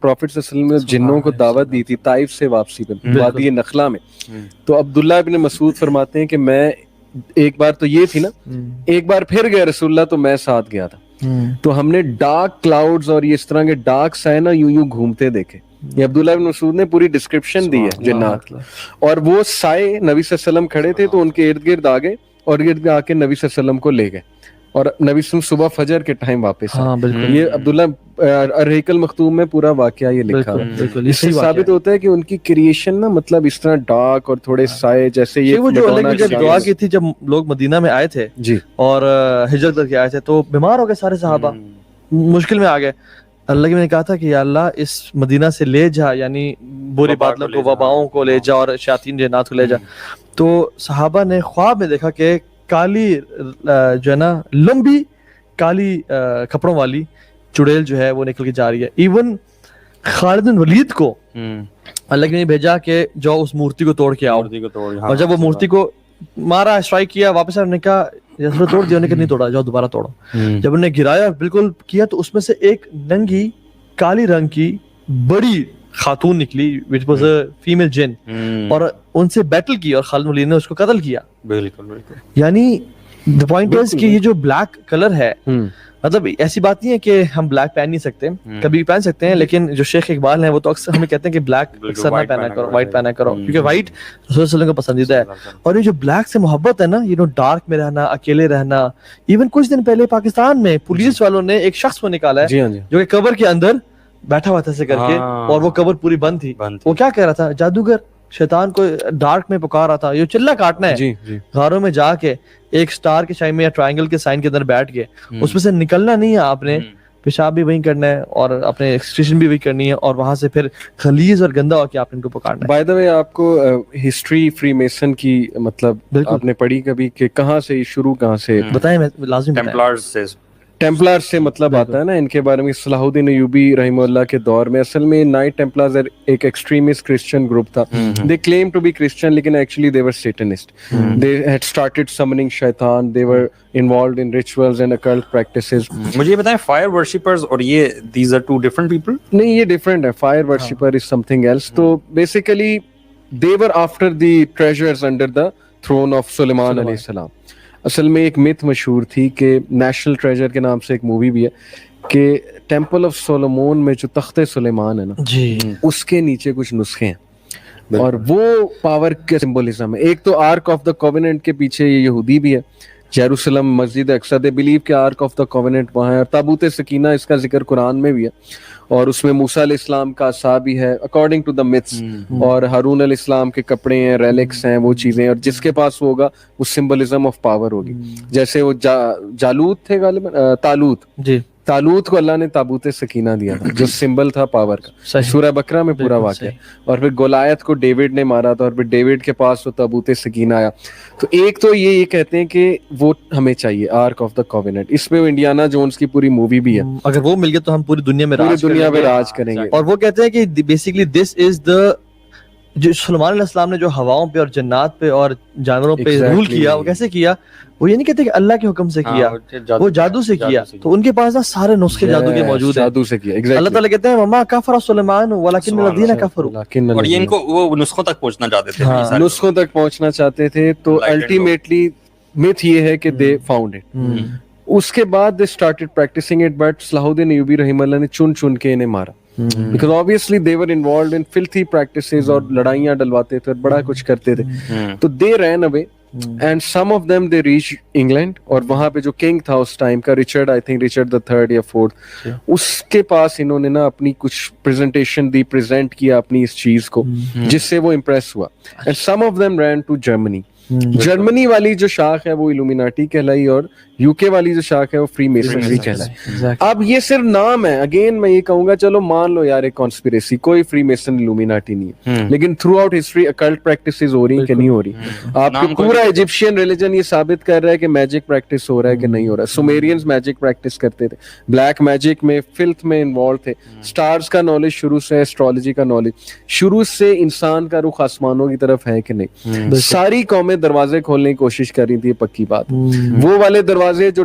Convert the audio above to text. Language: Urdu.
پروفٹ صلی اللہ علیہ وسلم نے جنوں کو دعوت دی تھی طائف سے واپسی پہ وادی نخلا میں, تو عبداللہ ابن مسعود فرماتے ہیں کہ میں ایک بار تو یہ تھی نا, ایک بار پھر گئے رسول اللہ تو میں ساتھ گیا تھا, تو ہم نے ڈارک کلاؤڈز اور یہ اس طرح کے ڈارک سائے نا یوں یوں گھومتے دیکھے. یہ عبداللہ بن مسعود نے پوری ڈسکرپشن دی ہے جنات کی, اور وہ سائے نبی صلی اللہ علیہ وسلم کھڑے تھے تو ان کے ارد گرد آ گئے اور ارد آ کے نبی صلی اللہ علیہ وسلم کو لے گئے, اور نبی صلی اللہ علیہ وسلم صبح فجر کے ٹائم واپس آئے. یہ عبداللہ الرحیق المختوم میں پورا واقعہ یہ لکھا ہے. اس سے ثابت ہوتا ہے کہ ان کی کریشن نا مطلب اس طرح ڈارک اور تھوڑے سائے جیسے یہ وہ جو اللہ کی دعا کی تھی جب لوگ مدینہ میں آئے تھے جی اور ہجرت کر کے آئے تھے تو بیمار ہو گئے سارے صحابہ, مشکل میں آ گئے. اللہ میں نے کہا تھا کہ یا اللہ اس مدینہ سے لے جا, یعنی بری بادلوں کو, وباؤں کو لے جا اور شیاطین جنات کو لے جا. تو صحابہ نے خواب میں دیکھا کہ کالی جو ہے نا لمبی کالی کپڑوں والی چڑیل جو ہے وہ نکل کے جا رہی ہے. ایون خالد بن ولید کو اللہ نے بھیجا کہ جو اس مورتی کو توڑ کے آؤ, اور جب وہ مورتی کو مارا, اسٹرائک کیا, واپس نے کہا توڑ دیا, نے نہیں توڑا, جاؤ دوبارہ توڑو. جب انہوں نے گرایا بالکل کیا تو اس میں سے ایک ننگی کالی رنگ کی بڑی خاتون نکلی which was a female جن, اور ان سے بیٹل کی اور خالد ولید نے اس کو قتل کیا. بالکل یعنی the point is کہ یہ جو بلیک کلر ہے, مطلب ایسی بات نہیں ہے کہ ہم بلیک پہن نہیں سکتے, کبھی بھی پہن سکتے ہیں, لیکن جو شیخ اقبال ہیں وہ تو اکثر ہمیں کہتے ہیں کہ بلیک اکثر نہ پہنا کرو, وائٹ پہنا کرو, کیونکہ وائٹ رسول صلی اللہ علیہ وسلم کا پسندیدہ ہے. اور یہ جو بلیک سے محبت ہے نا, یہ ڈارک میں رہنا, اکیلے رہنا. ایون کچھ دن پہلے پاکستان میں پولیس والوں نے ایک شخص کو نکالا ہے جو کہ قبر کے اندر بیٹھا ہوا تھا ایسے کر کے, اور وہ قبر پوری بند تھی. وہ کیا کہہ رہا تھا, جادوگر شیطان کو ڈارک میں پکار رہا تھا, یہ چلا کاٹنا ہے. غاروں میں جا کے ایک سٹار کے شائن میں یا ٹرائنگل کے سائن کے اندر بیٹھ کے اس میں سے نکلنا نہیں ہے آپ نے, پیشاب بھی وہیں کرنا ہے اور اپنے ایکسکریشن بھی وہی کرنی ہے, اور وہاں سے پھر خلیز اور گندا ہو کے آپ نے ان کو پکارنا ہے. بائی دا وے آپ کو ہسٹری فری میسن کی مطلب آپ نے پڑھی کبھی کہ کہاں سے شروع, کہاں سے بتائیں, میں لازم بتائیں. ٹیمپلر سے مطلب آتا ہے نا, ان کے بارے میں صلاح الدین ایوبی رحمہ اللہ کے دور میں اصل میں نائٹ ٹیمپلرز ایک ایکسٹریمسٹ کرسچن گروپ تھا. They claim to be Christian لیکن actually they were satanist. They had started summoning شیطان, they were involved in rituals and occult practices. مجھے یہ بتائیں فائر ورشپرز اور یہ these are two different people? نہیں, یہ ڈفرنٹ ہے. Fire worshipper is something else. تو basically they were after the treasures under the throne of Sulaiman علیہ السلام. اصل میں ایک میتھ مشہور تھی کہ نیشنل ٹریجر کے نام سے ایک مووی بھی ہے کہ ٹیمپل آف سولومون میں جو تخت سلیمان ہے نا, اس کے نیچے کچھ نسخے ہیں اور وہ پاور کے سمبولزم ہے. ایک تو آرک آف دا کووننٹ کے پیچھے یہ یہودی بھی ہے, یروشلم مسجد اقصی, دے بلیو کہ آرک آف دا کووننٹ وہاں ہے, اور تابوت سکینہ اس کا ذکر قرآن میں بھی ہے, اور اس میں موسیٰ علیہ السلام کا عصا بھی ہے اکارڈنگ ٹو دا میتھس, اور ہارون علیہ السلام کے کپڑے ہیں, ریلکس ہیں, وہ چیزیں, اور جس کے پاس وہ ہوگا وہ سمبلزم آف پاور ہوگی. جیسے وہ جالوت تھے غالباً, تالوت کو اللہ نے تابوت سکینہ دیا تھا جو سمبل تھا پاور کا, سورہ بقرہ میں پورا واقعہ. اور پھر گولیات کو ڈیوڈ نے مارا تھا, اور پھر ڈیوڈ کے پاس وہ تابوت سکینہ آیا. تو ایک تو یہ کہتے ہیں کہ وہ ہمیں چاہیے آرک آف دا کووننٹ. اس میں انڈیانا جونز کی پوری مووی بھی ہے, اگر وہ مل گیا تو ہم پوری دنیا میں راج کریں گے. اور وہ کہتے ہیں کہ بیسیکلی دس از دا, جو سلیمان علیہ السلام نے جو ہواؤں پہ اور جنات پہ اور جانوروں پہ رول کیا, وہ کیسے کیا؟ وہ یہ نہیں کہتے کہ اللہ کے حکم سے کیا, وہ جادو سے کیا. تو ان کے پاس نا سارے نسخے جادو کے موجود ہیں, جادو سے کیا. اللہ تعالیٰ کہتے ہیں وما کفر سلیمان ولکن الذین کفروا, اور یہ ان کو وہ نسخوں تک پہنچنا چاہتے تھے, نسخوں تک پہنچنا چاہتے تھے. تو الٹیمیٹلی میتھ یہ ہے کہ دے فاؤنڈ اٹ. اس کے بعد دے سٹارٹڈ پریکٹسنگ اٹ, بٹ صلاح الدین ایوبی رحمہ اللہ نے چن چن کے انہیں مارا. Because obviously they were involved in filthy practices اور لڑائیاں ڈلواتے تھے اور بڑا کچھ کرتے تھے. تو they ran away and some of them they reached England, اور وہاں پہ جو کنگ تھا اس ٹائم کا Richard, I think Richard the third یا fourth, اس کے پاس انہوں نے نا اپنی کچھ پریزنٹیشن دی, پریزنٹ کیا اپنی اس چیز کو, جس سے وہ امپریس ہوا. And some of them ran to Germany. Germany والی جو شاخ ہے وہ الومیناٹی کہلائی, اور یو کے والی جو شاخ ہے وہ فری میسنری کہلائی. اب یہ صرف نام ہے, اگین میں یہ کہوں گا چلو مان لو یار ایک کانسپیریسی, کوئی فری میسن الومیناٹی نہیں ہے, لیکن through out history occult practices ہو رہی ہیں کہ نہیں ہو رہی. آپ کو پورا ایجپشین ریلیجن یہ ثابت کر رہا ہے کہ میجک پریکٹس ہو رہا ہے کہ نہیں ہو رہا. سومیرینز میجک پریکٹس کرتے تھے, بلیک میجک میں فلتھ میں انوالو تھے, سٹارز کا نالج شروع سے, ایسٹرالوجی کا نالج شروع سے, انسان کا رخ آسمانوں کی طرف ہے کہ نہیں. ساری قومیں دروازے کھولنے کی کوشش کر رہی تھی, پکی بات. وہ والے دروازے جو